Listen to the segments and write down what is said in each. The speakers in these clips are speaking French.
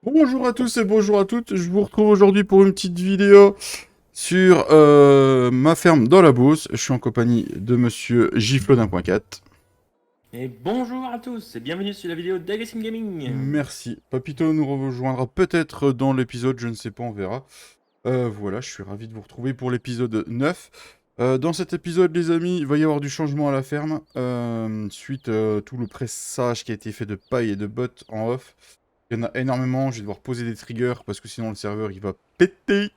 Bonjour à tous et bonjour à toutes, je vous retrouve aujourd'hui pour une petite vidéo sur ma ferme dans la Beauce. Je suis en compagnie de monsieur Giflo d'1.4. Et bonjour à tous et bienvenue sur la vidéo d'Agressing Gaming. Merci. Papito nous rejoindra peut-être dans l'épisode, je ne sais pas, on verra. Voilà, je suis ravi de vous retrouver pour l'épisode 9. Dans cet épisode, les amis, il va y avoir du changement à la ferme, suite à tout le pressage qui a été fait de paille et de bottes en off. Il y en a énormément, je vais devoir poser des triggers parce que sinon le serveur il va péter.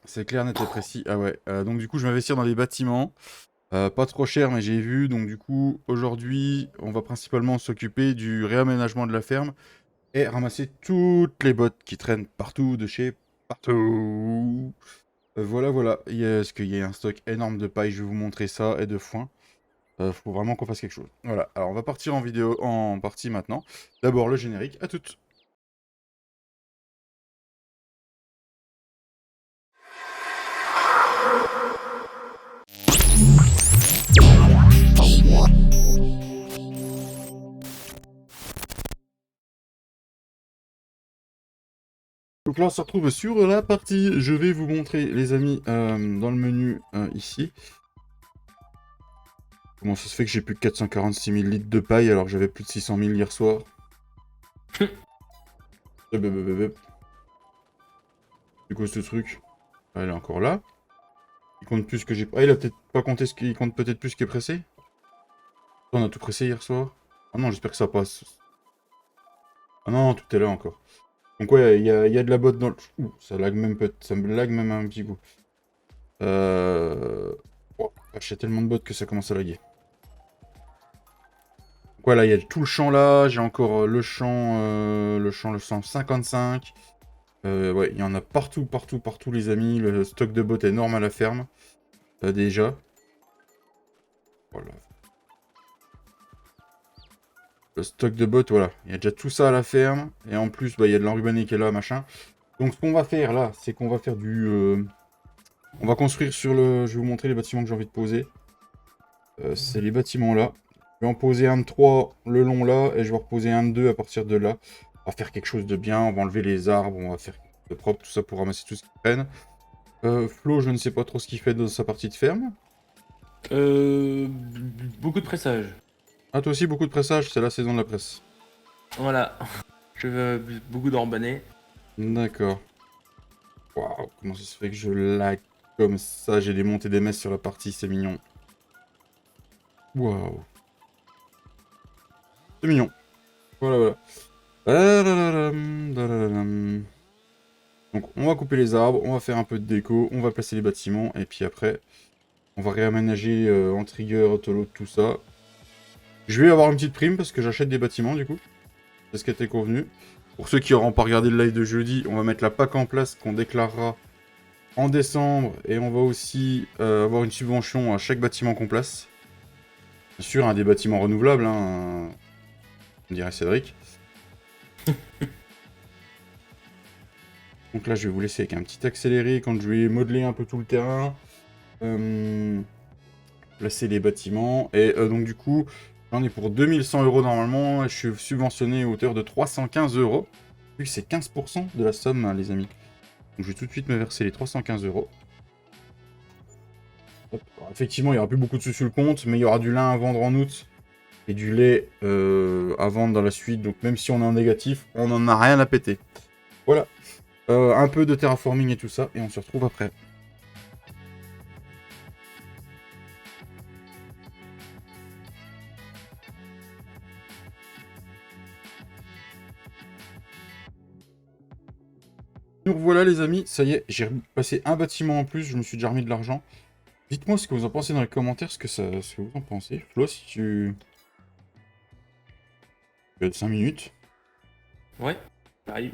C'est clair, net et précis. Ah ouais, donc du coup je vais investir dans des bâtiments. Pas trop cher, mais j'ai vu. Donc du coup, aujourd'hui, on va principalement s'occuper du réaménagement de la ferme et ramasser toutes les bottes qui traînent partout de chez partout. Voilà, voilà. Parce qu'il y a un stock énorme de paille, je vais vous montrer ça, et de foin. Faut vraiment qu'on fasse quelque chose. Voilà, alors on va partir en vidéo, en partie maintenant. D'abord le générique, à toutes. Donc là, on se retrouve sur la partie. Je vais vous montrer, les amis, dans le menu ici. Comment ça se fait que j'ai plus que 446 000 litres de paille alors que j'avais plus de 600 000 hier soir? Du coup, ce truc, ah, il est encore là. Il compte plus que j'ai. Ah, il a peut-être pas compté ce qu'il compte peut-être plus ce qui est pressé. On a tout pressé hier soir. Ah non, j'espère que ça passe. Ah non, tout est là encore. Donc ouais, il y a de la botte dans le... Ouh, ça lag même ça me lag même un petit coup. Oh, j'ai tellement de bottes que ça commence à laguer. Donc voilà, il y a tout le champ là. J'ai encore le 155. Ouais, il y en a partout, partout, partout, les amis. Le stock de bottes est énorme à la ferme. Déjà. Voilà. Le stock de bottes, voilà. Il y a déjà tout ça à la ferme. Et en plus, bah, il y a de l'enrubanné qui est là, machin. Donc, ce qu'on va faire là, c'est qu'on va faire du... On va construire sur le... Je vais vous montrer les bâtiments que j'ai envie de poser. C'est les bâtiments là. Je vais en poser un de 3 le long là. Et je vais reposer un de 2 à partir de là. On va faire quelque chose de bien. On va enlever les arbres. On va faire de propre, tout ça pour ramasser tout ce qui traîne. Flo, je ne sais pas trop ce qu'il fait dans sa partie de ferme. Beaucoup de pressage. Ah, toi aussi, beaucoup de pressage, c'est la saison de la presse. Voilà. Je veux beaucoup d'orbanais. D'accord. Waouh, comment ça se fait que je lag comme ça? J'ai des montées des messes sur la partie, c'est mignon. Waouh. C'est mignon. Voilà, voilà. Dadadadam, dadadadam. Donc, on va couper les arbres, on va faire un peu de déco, on va placer les bâtiments, et puis après, on va réaménager en trigger, autoload, tout ça. Je vais avoir une petite prime parce que j'achète des bâtiments, du coup. C'est ce qui était convenu. Pour ceux qui n'auront pas regardé le live de jeudi, on va mettre la PAC en place qu'on déclarera en décembre. Et on va aussi avoir une subvention à chaque bâtiment qu'on place. Bien sûr, des bâtiments renouvelables, hein, on dirait Cédric. Donc là, je vais vous laisser avec un petit accéléré quand je vais modeler un peu tout le terrain. Placer les bâtiments. Et donc du coup, j'en ai pour 2100 € normalement. Je suis subventionné à hauteur de 315 €. Vu que c'est 15% de la somme, hein, les amis. Donc je vais tout de suite me verser les 315 €. Alors, effectivement, il n'y aura plus beaucoup de sous sur le compte, mais il y aura du lin à vendre en août et du lait à vendre dans la suite. Donc même si on est en négatif, on n'en a rien à péter. Voilà. Un peu de terraforming et tout ça, et on se retrouve après. Donc voilà les amis, ça y est, j'ai passé un bâtiment en plus, je me suis déjà remis de l'argent. Dites-moi ce que vous en pensez dans les commentaires, ce que vous en pensez. Flo, si tu... Tu as 5 minutes. Ouais, j'arrive.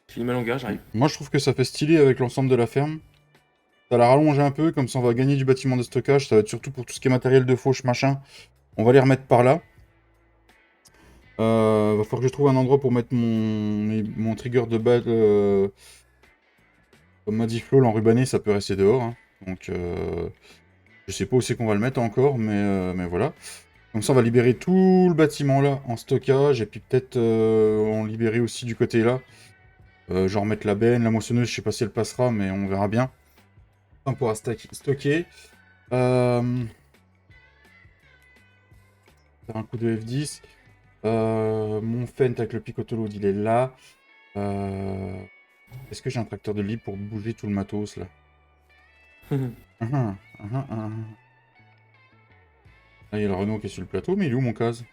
Je finis ma longueur, j'arrive. Moi je trouve que ça fait stylé avec l'ensemble de la ferme. Ça la rallonge un peu, comme ça on va gagner du bâtiment de stockage. Ça va être surtout pour tout ce qui est matériel de fauche, machin. On va les remettre par là. Va falloir que je trouve un endroit pour mettre mon trigger de balle. Comme m'a dit Flo, l'enrubanné, ça peut rester dehors, hein. Donc, je sais pas où c'est qu'on va le mettre encore, mais voilà. Comme ça, on va libérer tout le bâtiment là en stockage. Et puis peut-être en libérer aussi du côté là. Genre mettre la benne, la moissonneuse, je sais pas si elle passera, mais on verra bien. On pourra stocker. Faire un coup de F10. Mon Fent avec le picotolo, il est là. Est-ce que j'ai un tracteur de libre pour bouger tout le matos là? Là, il y a le Renault qui est sur le plateau, mais il est où mon case?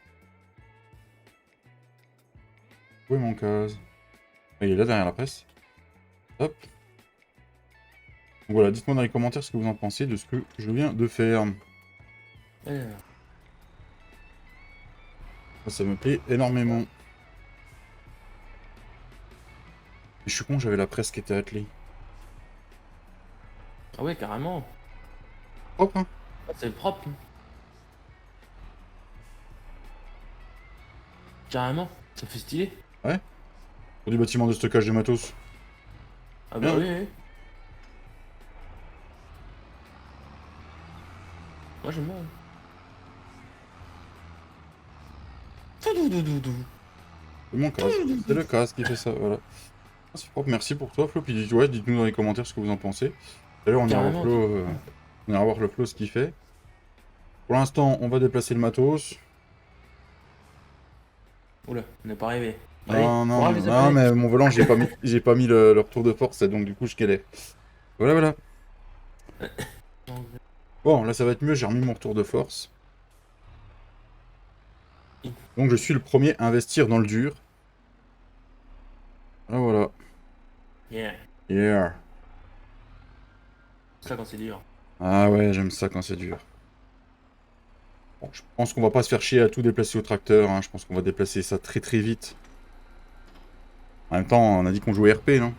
Où est mon case? Ah, il est là derrière la presse. Hop. Donc voilà, dites-moi dans les commentaires ce que vous en pensez de ce que je viens de faire. Ça me plaît énormément. Je suis con, j'avais la presse qui était attelée. Ah ouais, carrément. Propre, hein? Ah, c'est propre. Carrément, ça fait stylé. Ouais. Pour du bâtiment de stockage de matos. Ah bah Bien. oui, oui. Moi j'aime bien. C'est mon case. C'est le case qui fait ça, voilà. Ah, c'est propre, merci pour toi, Flo. Puis ouais, dites-nous dans les commentaires ce que vous en pensez. D'ailleurs, on ira voir Carrément. Flo, on ira voir le Flo ce qu'il fait. Pour l'instant, on va déplacer le matos. Oula, on n'est pas arrivé. Allez, Non, non, courage, les non, abonnés. mais mon volant, j'ai pas mis le retour de force, et donc du coup, je galère. Voilà, voilà. Bon, là, ça va être mieux, j'ai remis mon retour de force. Donc, je suis le premier à investir dans le dur. Ah, voilà. Yeah. Yeah. C'est ça quand c'est dur. Ah ouais, j'aime ça quand c'est dur. Bon, je pense qu'on va pas se faire chier à tout déplacer au tracteur, hein. Je pense qu'on va déplacer ça très très vite. En même temps, on a dit qu'on jouait RP, non?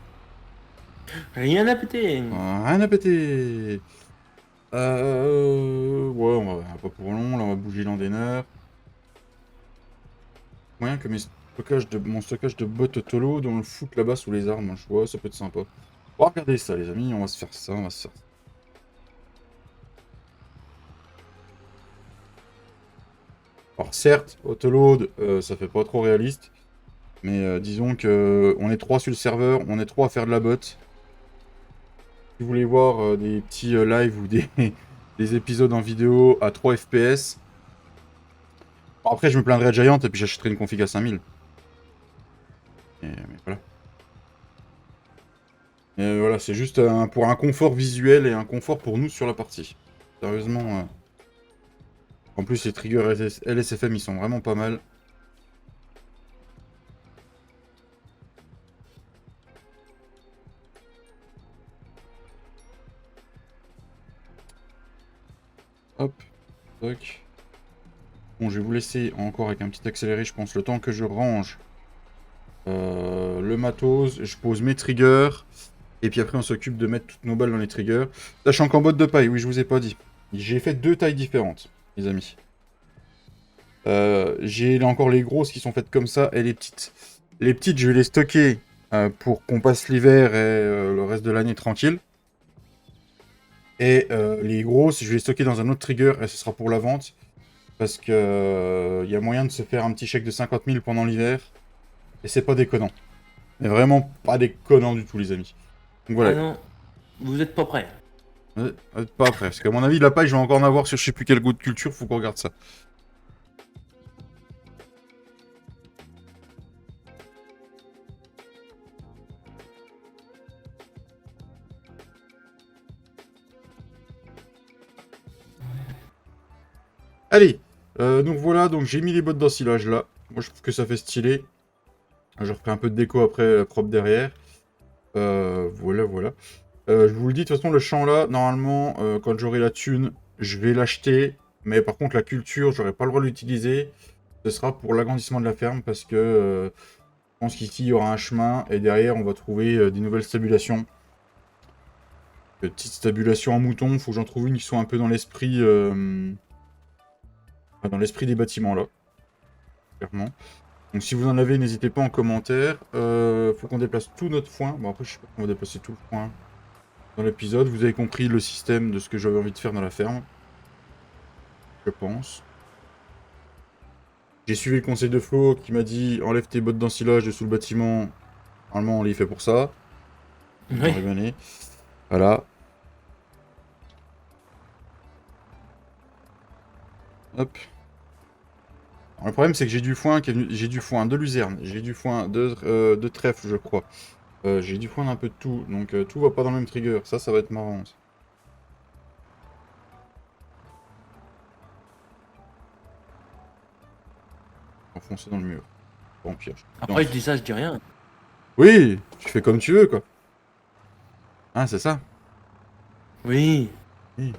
Rien à péter. Rien à péter. Ouais, on va pas pour long, là on va bouger l'endaineur. Moyen que mon stockage de bottes Tolo dans le foot là-bas sous les armes, je vois, ça peut être sympa. On va regarder ça les amis, on va se faire ça, on va se faire ça. Alors certes, autoload, ça fait pas trop réaliste. Mais disons que on est 3 sur le serveur, on est 3 à faire de la botte. Si vous voulez voir des petits lives ou des épisodes en vidéo à 3 FPS. Bon, après, je me plaindrai à Giant et puis j'achèterai une config à 5000. Mais voilà. Mais voilà, c'est juste pour un confort visuel et un confort pour nous sur la partie. Sérieusement. En plus, les triggers LSFM, ils sont vraiment pas mal. Hop. Toc. Bon, je vais vous laisser encore avec un petit accéléré, je pense, le temps que je range le matos, je pose mes triggers, et puis après on s'occupe de mettre toutes nos balles dans les triggers. Sachant qu'en botte de paille, oui, je vous ai pas dit. J'ai fait 2 tailles différentes, les amis. J'ai encore les grosses qui sont faites comme ça, et les petites. Les petites, je vais les stocker pour qu'on passe l'hiver et le reste de l'année tranquille. Et les grosses, je vais les stocker dans un autre trigger, et ce sera pour la vente. Parce que y a moyen de se faire un petit chèque de 50 000 pendant l'hiver. Et c'est pas déconnant. Mais vraiment pas déconnant du tout, les amis. Donc voilà. Ah non, vous êtes pas prêts. Pas après. Parce qu'à mon avis, la paille, je vais encore en avoir sur je sais plus quel goût de culture. Faut qu'on regarde ça. Allez. Donc voilà. Donc j'ai mis les bottes d'ensilage là. Moi, je trouve que ça fait stylé. Je referai un peu de déco après, propre derrière. Voilà, voilà. Je vous le dis, de toute façon, le champ là, normalement, quand j'aurai la thune, je vais l'acheter. Mais par contre, la culture, j'aurai pas le droit de l'utiliser. Ce sera pour l'agrandissement de la ferme parce que je pense qu'ici, il y aura un chemin. Et derrière, on va trouver des nouvelles stabulations. Petite stabulation en mouton. Faut que j'en trouve une qui soit un peu dans l'esprit des bâtiments là. Clairement. Donc si vous en avez, n'hésitez pas en commentaire. Faut qu'on déplace tout notre foin. Bon après je sais pas, on va déplacer tout le foin dans l'épisode. Vous avez compris le système de ce que j'avais envie de faire dans la ferme. Je pense. J'ai suivi le conseil de Flo qui m'a dit enlève tes bottes d'ensilage de sous le bâtiment. Normalement, on les fait pour ça. Dans Oui. les années. Voilà. Hop. Alors, le problème, c'est que j'ai du foin j'ai du foin de luzerne, j'ai du foin de trèfle, je crois. J'ai du foin d'un peu de tout, donc tout va pas dans le même trigger. Ça va être marrant. Ça. Enfoncer dans le mur. Bon, pire. Après, je dis ça, je dis rien. Oui, tu fais comme tu veux, quoi. Ah, c'est ça. Oui. Oui.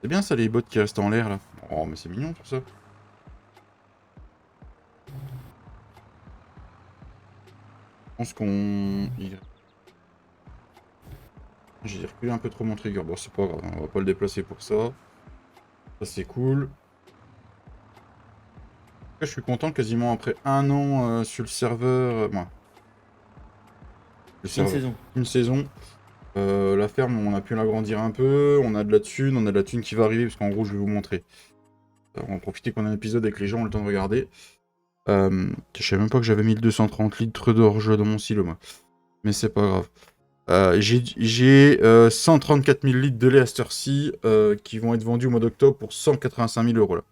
C'est bien ça, les bottes qui restent en l'air, là. Oh, mais c'est mignon, tout ça. Je pense qu'on... J'ai reculé un peu trop mon trigger. Bon, c'est pas grave, on va pas le déplacer pour ça. Ça, c'est cool. Je suis content, quasiment après un an sur le serveur... Moi, le Une serveur. saison. Une saison. La ferme, on a pu l'agrandir un peu. On a de la thune qui va arriver, parce qu'en gros, je vais vous montrer. On va profiter qu'on a un épisode avec les gens, on a le temps de regarder. Je savais même pas que j'avais 1230 litres d'orge dans mon silo, moi. Mais c'est pas grave. J'ai 134 000 litres de lait à cette heure-ci qui vont être vendus au mois d'octobre pour 185 000 euros là.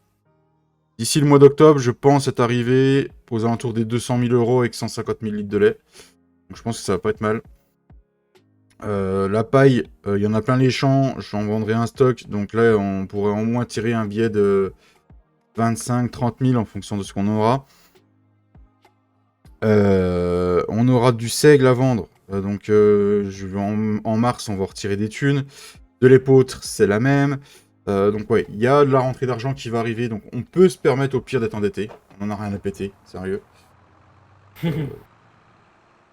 D'ici le mois d'octobre, je pense être arrivé aux alentours des 200 000 euros avec 150 000 litres de lait. Donc je pense que ça va pas être mal. La paille, il y en a plein les champs, j'en vendrai un stock. Donc là, on pourrait au moins tirer un billet de 25-30 000 en fonction de ce qu'on aura. On aura du seigle à vendre. Donc en mars, on va retirer des thunes. De l'épeautre, c'est la même. Donc ouais, il y a de la rentrée d'argent qui va arriver. Donc on peut se permettre au pire d'être endetté. On en a rien à péter, sérieux.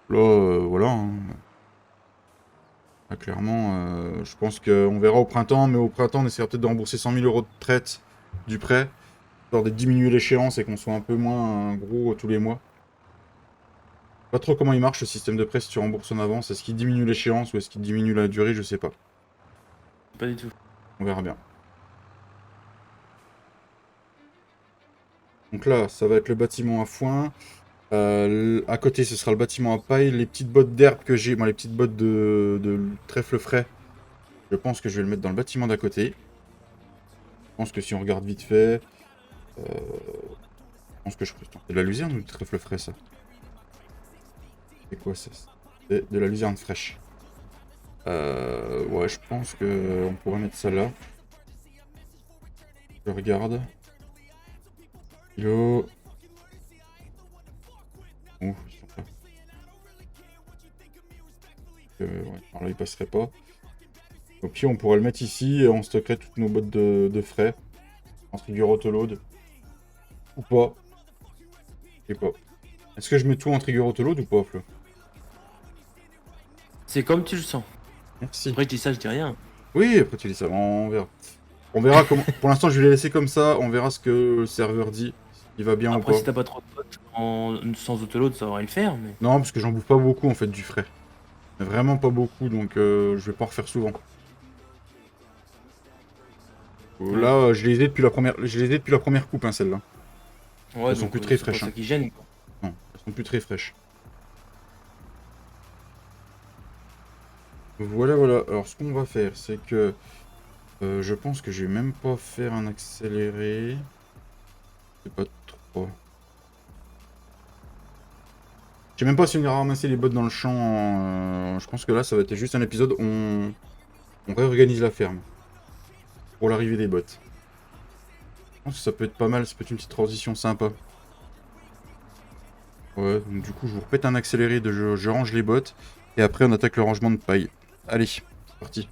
Là, voilà. Hein. Là, clairement, je pense qu'on verra au printemps. Mais au printemps, on essaiera peut-être de rembourser 100 000 euros de traite du prêt. Histoire de diminuer l'échéance et qu'on soit un peu moins gros tous les mois. Pas trop comment il marche le système de prêt si tu rembourses en avance. Est-ce qu'il diminue l'échéance ou est-ce qu'il diminue la durée? Je sais pas. Pas du tout. On verra bien. Donc là, ça va être le bâtiment à foin. À côté, ce sera le bâtiment à paille. Les petites bottes d'herbe que j'ai, les petites bottes de trèfle frais, je pense que je vais le mettre dans le bâtiment d'à côté. Je pense que si on regarde vite fait, je pense que je peux... C'est de la luzerne ou du trèfle frais, ça? C'est quoi ça? C'est de la luzerne fraîche. Ouais, je pense que on pourrait mettre ça là. Je regarde. Kilo. Ouh, ils sont là. Ouais, alors là, il passerait pas. Au pire, on pourrait le mettre ici et on stockerait toutes nos bottes de frais. En trigger autoload. Ou pas. Je sais pas. Est-ce que je mets tout en trigger autoload ou pas, Flo? C'est comme tu le sens. Merci. Après, je dis ça, je dis rien. Oui, après tu dis ça, on verra. On verra comment. Pour l'instant, je vais les laisser comme ça. On verra ce que le serveur dit. Il va bien ou Après, pas. si t'as pas trop de potes sans autoload, ça aurait le faire, mais. Non, parce que j'en bouffe pas beaucoup en fait du frais. Mais vraiment pas beaucoup, donc je vais pas en refaire souvent. Ouais. Là, je les ai depuis la première coupe, hein, celles-là. Ouais, Elles sont donc plus très c'est pas fraîches. ça Hein. qui gêne, quoi. Non, elles sont plus très fraîches. Voilà, voilà. Alors, ce qu'on va faire, c'est que je pense que je vais même pas faire un accéléré. C'est pas trop. Je sais même pas si on ira ramasser les bottes dans le champ. Je pense que là, ça va être juste un épisode où on réorganise la ferme. Pour l'arrivée des bottes. Je pense que ça peut être pas mal, ça peut être une petite transition sympa. Ouais, donc du coup, je vous repète un accéléré de je range les bottes. Et après, on attaque le rangement de paille. Allez, c'est parti.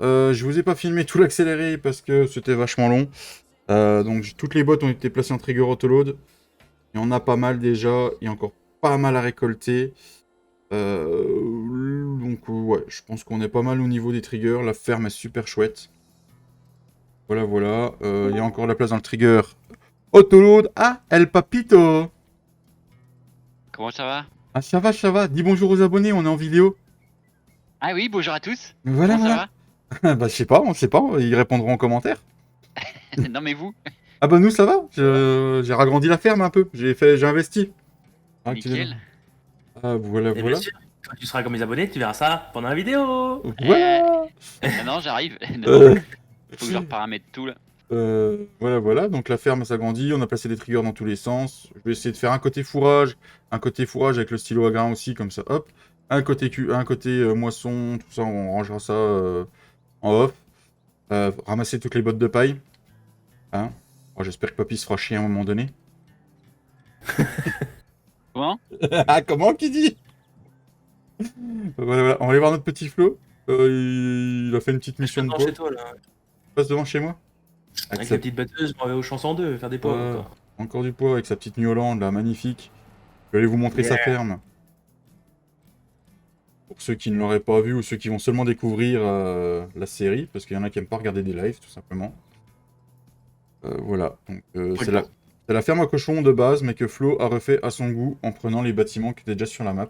Je vous ai pas filmé tout l'accéléré parce que c'était vachement long. Donc toutes les bottes ont été placées en trigger autoload. Il y en a pas mal déjà. Il y a encore pas mal à récolter. Donc ouais, je pense qu'on est pas mal au niveau des triggers. La ferme est super chouette. Voilà, voilà. Il y a encore de la place dans le trigger. Autoload. Ah, El Papito. Comment ça va? Ah, ça va, ça va. Dis bonjour aux abonnés, on est en vidéo. Ah oui, bonjour à tous. Voilà, Comment ça voilà. va? Bah, je sais pas, on sait pas. Ils répondront en commentaire. Non mais vous, Ah bah nous, ça va. J'ai ragrandi la ferme un peu. J'ai investi. Ah, tu nickel. Ah, voilà, Et bien voilà. sûr, quand tu seras comme les abonnés, tu verras ça pendant la vidéo. Voilà. Non, j'arrive. Euh, Faut que je reparamètre tout là. voilà, voilà. Donc la ferme s'agrandit. On a placé des triggers dans tous les sens. Je vais essayer de faire un côté fourrage avec le stylo à grain aussi, comme ça. Hop. Un côté moisson, tout ça. On rangera ça en off. Ramasser toutes les bottes de paille. Hein. Oh, j'espère que Papy se fera chier à un moment donné. Comment? Ah, comment qui dit? Voilà, voilà. On va aller voir notre petit Flo. Il a fait une petite mission de Devant bois. chez toi, là. Passe devant chez moi. Avec la petite batteuse, on va au chanson 2, faire des poids Ouais. encore. Encore du poids avec sa petite New Holland, là, magnifique. Je vais aller vous montrer sa Yeah. ferme. Pour ceux qui ne l'auraient pas vu ou ceux qui vont seulement découvrir la série, parce qu'il y en a qui n'aiment pas regarder des lives, tout simplement. Voilà. Donc, c'est la ferme à cochons de base, mais que Flo a refait à son goût en prenant les bâtiments qui étaient déjà sur la map.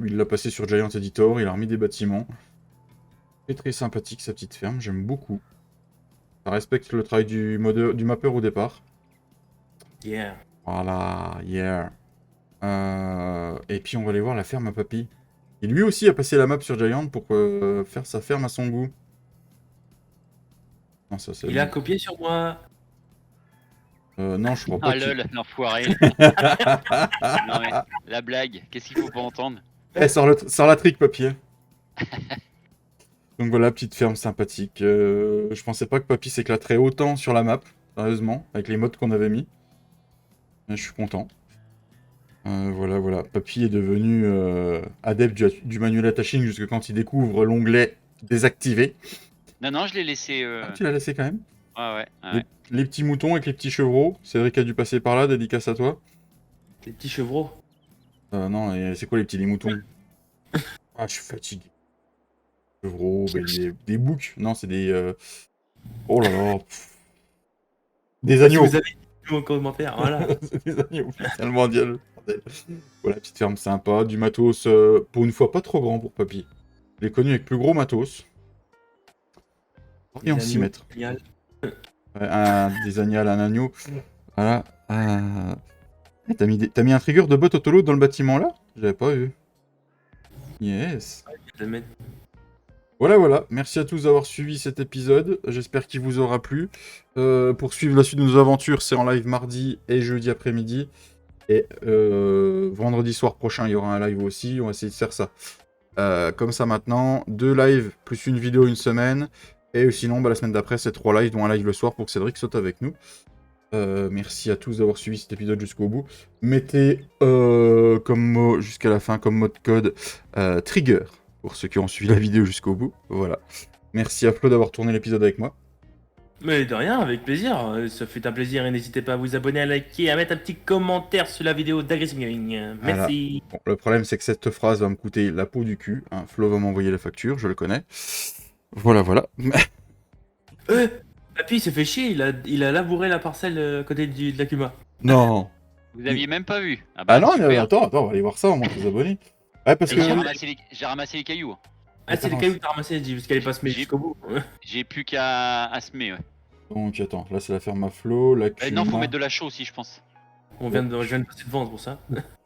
Il l'a passé sur Giant Editor, il a remis des bâtiments. C'est très sympathique sa petite ferme, j'aime beaucoup. Ça respecte le travail du mapper au départ. Yeah. Voilà, yeah. Et puis on va aller voir la ferme à Papy. Et lui aussi a passé la map sur Giant pour faire sa ferme à son goût. Non, ça c'est... Il a copié sur moi. Non, je crois pas Ah qu'il... lol, l'enfoiré. Non mais, la blague, qu'est-ce qu'il faut pas entendre? Eh, sors la trick, Papy. Hein. Donc voilà, petite ferme sympathique. Je pensais pas que Papy s'éclaterait autant sur la map, sérieusement, avec les mods qu'on avait mis. Mais je suis content. Voilà, voilà. Papy est devenu adepte du manuel attaching jusque quand il découvre l'onglet désactivé. Non, je l'ai laissé. Ah, tu l'as laissé quand même. Ouais. Ouais. Les petits moutons avec les petits chevreaux. Cédric a dû passer par là, dédicace à toi. Les petits chevreaux. Non, et c'est quoi les petits moutons? Ah, je suis fatigué. Chevreaux, des boucs. Non, c'est des... Oh là là. Des Si agneaux. vous avez vu mon commentaire, voilà. C'est des agneaux, putain, le mondial. Bordel. Voilà, petite ferme sympa. Du matos, pour une fois, pas trop grand pour Papy. Je l'ai connu avec plus gros matos. Et on s'y mettre. Génial. Ouais, des agnales, un agneau. Voilà. T'as mis un trigger de bot autoload dans le bâtiment là? J'avais pas vu. Yes. Je vais le mettre. Voilà, voilà. Merci à tous d'avoir suivi cet épisode. J'espère qu'il vous aura plu. Pour suivre la suite de nos aventures, c'est en live mardi et jeudi après-midi. Et vendredi soir prochain, il y aura un live aussi. On va essayer de faire ça. Comme ça maintenant. 2 lives plus une vidéo une semaine. Et sinon, la semaine d'après, c'est 3 lives, dont un live le soir pour que Cédric saute avec nous. Merci à tous d'avoir suivi cet épisode jusqu'au bout. Mettez comme mot jusqu'à la fin, comme mot de code, trigger, pour ceux qui ont suivi la vidéo jusqu'au bout. Voilà. Merci à Flo d'avoir tourné l'épisode avec moi. Mais de rien, avec plaisir. Ça fait un plaisir et n'hésitez pas à vous abonner, à liker, à mettre un petit commentaire sur la vidéo d'Aggressive Gaming. Merci. Bon, le problème, c'est que cette phrase va me coûter la peau du cul. Hein. Flo va m'envoyer la facture, je le connais. Voilà, voilà. Papy il s'est fait chier, il a labouré la parcelle à côté de l'Akuma. Non. Vous aviez même pas vu. Ah non, super. attends, on va aller voir ça, on montre les abonnés. Ouais, parce Et que... j'ai ramassé les cailloux. Ah, c'est les cailloux que t'as ramassé, dit, parce qu'elle est pas se mettre jusqu'au bout. J'ai plus qu'à semer, ouais. Donc, attends, là, c'est la ferme à Flo, la Non, faut mettre de la chaux aussi, je pense. Je viens de passer devant, c'est pour ça.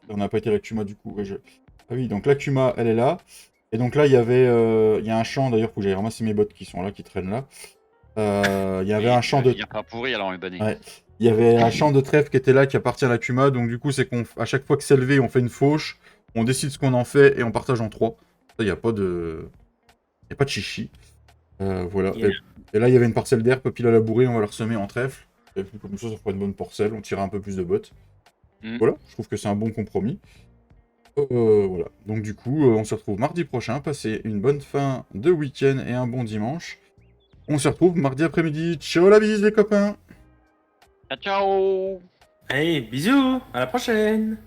On n'a pas été à l'Akuma du coup. Ouais, Ah oui, donc l'Akuma, elle est là. Et donc là, il y a un champ d'ailleurs où j'avais ramassé mes bottes qui sont là, qui traînent là. Il y avait un champ de... Il n'y a pas pourri alors, les Ouais. Il y avait un champ de trèfle qui était là, qui appartient à l'Akuma. Donc du coup, c'est qu'à chaque fois que c'est levé, on fait une fauche. On décide ce qu'on en fait et on partage en 3. Ça, il n'y a pas de... Il n'y a pas de chichi. Voilà. Yeah. Et là, il y avait une parcelle d'air, Papy l'a labouré, on va la ressemer en trèfle. Et puis comme ça fera une bonne parcelle, on tirera un peu plus de bottes. Voilà, je trouve que c'est un bon compromis. Voilà, donc du coup, on se retrouve mardi prochain. Passez une bonne fin de week-end et un bon dimanche. On se retrouve mardi après-midi. Ciao la bise les copains! Ciao. Allez, bisous, à la prochaine.